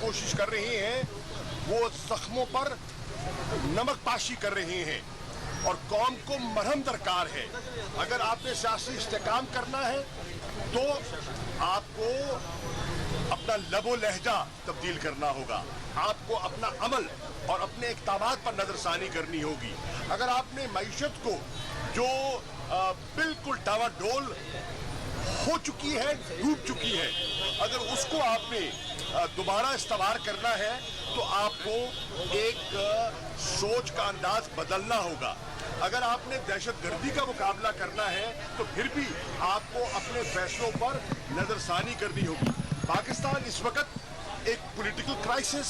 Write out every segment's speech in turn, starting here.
कोशिश कर रहे हैं वो जख्मों पर नमक पाशी कर रहे हैं और कौम को मरहम दरकार है। अगर आपने सियासी इस्तेकाम करना है तो आपको अपना लबो लहजा तब्दील करना होगा, आपको अपना अमल और अपने इक़दामात पर नजरसानी करनी होगी। अगर आपने मईशत को जो बिल्कुल डावाडोल हो चुकी है, डूब चुकी है, अगर उसको आपने दोबारा इस्तेमाल करना है तो आपको एक सोच का अंदाज बदलना होगा। अगर आपने दहशतगर्दी का मुकाबला करना है तो फिर भी आपको अपने फैसलों पर नजरसानी करनी होगी। पाकिस्तान इस वक्त एक पॉलिटिकल क्राइसिस,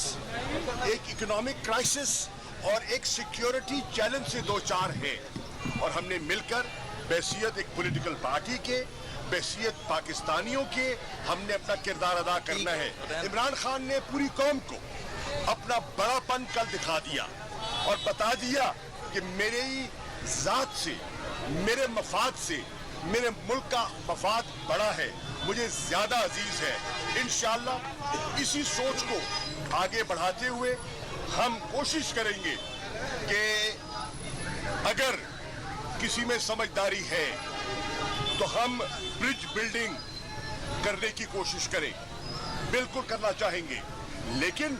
एक इकोनॉमिक क्राइसिस और एक सिक्योरिटी चैलेंज से दो चार है और हमने मिलकर बैसियत एक पॉलिटिकल पार्टी के, बैसियत पाकिस्तानियों के हमने अपना किरदार अदा करना है। इमरान खान ने पूरी कौम को अपना बड़ापन कल दिखा दिया और बता दिया कि मेरे जात से, मेरे मफाद से, मेरे मुल्क का मफाद बड़ा है, मुझे ज्यादा अजीज है। इंशाअल्लाह इसी सोच को आगे बढ़ाते हुए हम कोशिश करेंगे कि अगर किसी में समझदारी है तो हम ब्रिज बिल्डिंग करने की कोशिश करें, बिल्कुल करना चाहेंगे, लेकिन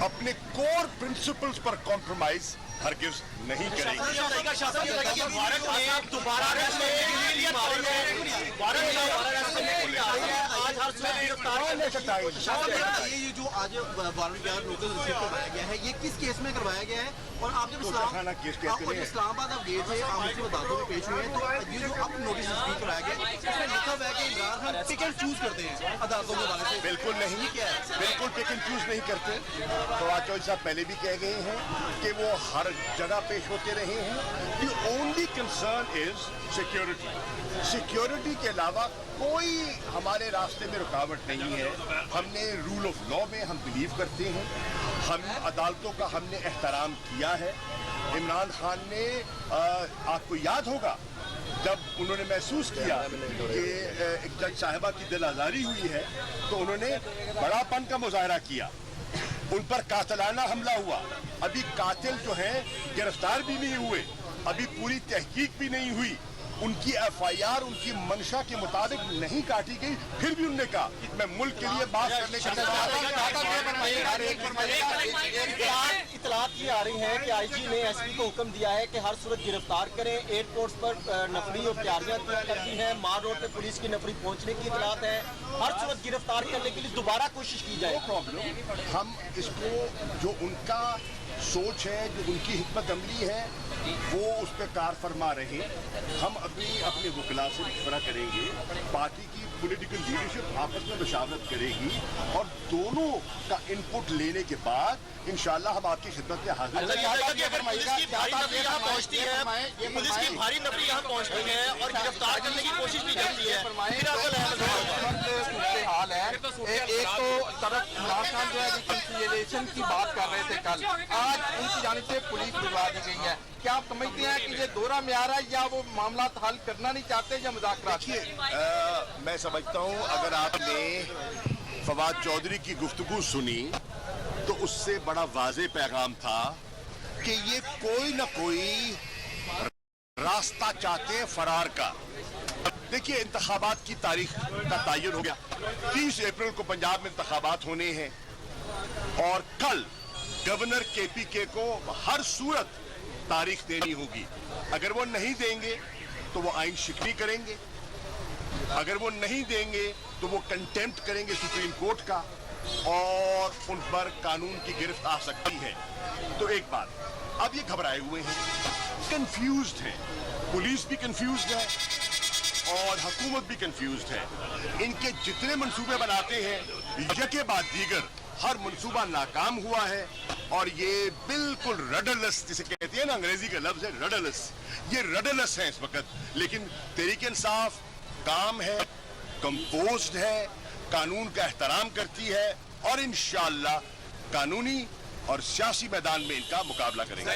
अपने कोर प्रिंसिपल्स पर कॉम्प्रोमाइज हरगिज़ नहीं करेंगे। ये जो आज नोटिस रिसीव करवाया गया है, ये किस केस में करवाया गया है? और आप जब इस्लामाबाद आप गए थे, आप मुस्लिम अदालतों में पेश हुए हैं, तो ये जो अब नोटिस रिसीव कराया गया इसमें लिखा हुआ है कि Imran Khan pick and choose करते हैं अदालतों के हवाले से। बिल्कुल नहीं, क्या है? बिल्कुल पिक एंड चूज नहीं करते। फवाद चौधरी साहब पहले भी कह गए हैं कि वो हर जगह पेश होते रहे हैं। The only concern is security. Security के अलावा कोई हमारे रास्ते में रुकावट नहीं है। हमने रूल ऑफ लॉ में हम बिलीव करते हैं, हम अदालतों का हमने एहतराम किया है। इमरान खान ने आपको याद होगा जब उन्होंने महसूस किया कि एक जज साहिबा की दिल आज़ारी हुई है तो उन्होंने बड़ापन का मुजाहरा किया, उन पर कातिलाना हमला हुआ। अभी कातिल जो हैं गिरफ्तार भी नहीं हुए, अभी पूरी तहकीक भी नहीं हुई, उनकी FIR उनकी मंशा के मुताबिक नहीं काटी गई, फिर भी उन्होंने कहा मैं मुल्क के लिए बात करने के इतलात ये आ रही है कि IG ने SP को हुक्म दिया है कि हर सूरत गिरफ्तार करें। एयरपोर्ट्स पर नफरी और तैयारियां कर दी हैं, मार रोड पे पुलिस की नफरी पहुंचने की इतलात है। हर सूरत गिरफ्तार करने के लिए दोबारा कोशिश की जाए। प्रॉब्लम हम इसको जो उनका सोच है, जो उनकी हिकमत अमली है, वो उस पर कार फरमा रहे। हम अपने वकला से मशवरा करेंगे, पार्टी की पॉलिटिकल लीडरशिप आपस में मशावरत करेगी और दोनों का इनपुट लेने के बाद इंशाअल्लाह हम आपकी खिदमत में हाजिर पुलिस की भारी नफरी यहाँ पहुँचती है और गिरफ्तार करने की कोशिश भी करती है। हाल है, एक तो तरफ इमरान खान जो है रिकंसिलिएशन की बात कर रहे थे कल, आज उनकी जानिब से पुलिस भिजवा दी गई है। क्या आप समझते हैं कि ये दोहरा म्यार है या वो मामला हल करना नहीं चाहते या मुज़ाकरात? मैं समझता हूँ अगर आपने फवाद चौधरी की गुफ्तगू सुनी तो उससे बड़ा वाज़ेह पैगाम था कि ये कोई ना कोई रास्ता चाहते हैं फरार का। देखिए इंतखाबात की तारीख का तयन हो गया, 30 अप्रैल को पंजाब में इंतखाबात होने हैं और कल गवर्नर KPK को हर सूरत तारीख देनी होगी। अगर वो नहीं देंगे तो वो आइन शिकनी करेंगे, अगर वो नहीं देंगे तो वो कंटेम्प्ट करेंगे सुप्रीम कोर्ट का और उन पर कानून की गिरफ्त आ सकती है। तो एक बात, अब ये घबराए हुए हैं, कंफ्यूज्ड हैं, पुलिस भी कंफ्यूज्ड है और हुकूमत भी कंफ्यूज्ड है। इनके जितने मंसूबे बनाते हैं यके बाद दीगर हर मंसूबा नाकाम हुआ है और ये बिल्कुल रडरलेस, जिसे कहते हैं ना अंग्रेजी का लफ्ज है रडरलेस, ये रडरलेस है इस वक्त। लेकिन तहरीक इंसाफ काम है, कंपोज्ड है, कानून का एहतराम करती है और इंशाअल्लाह कानूनी और सियासी मैदान में इनका मुकाबला करेंगे।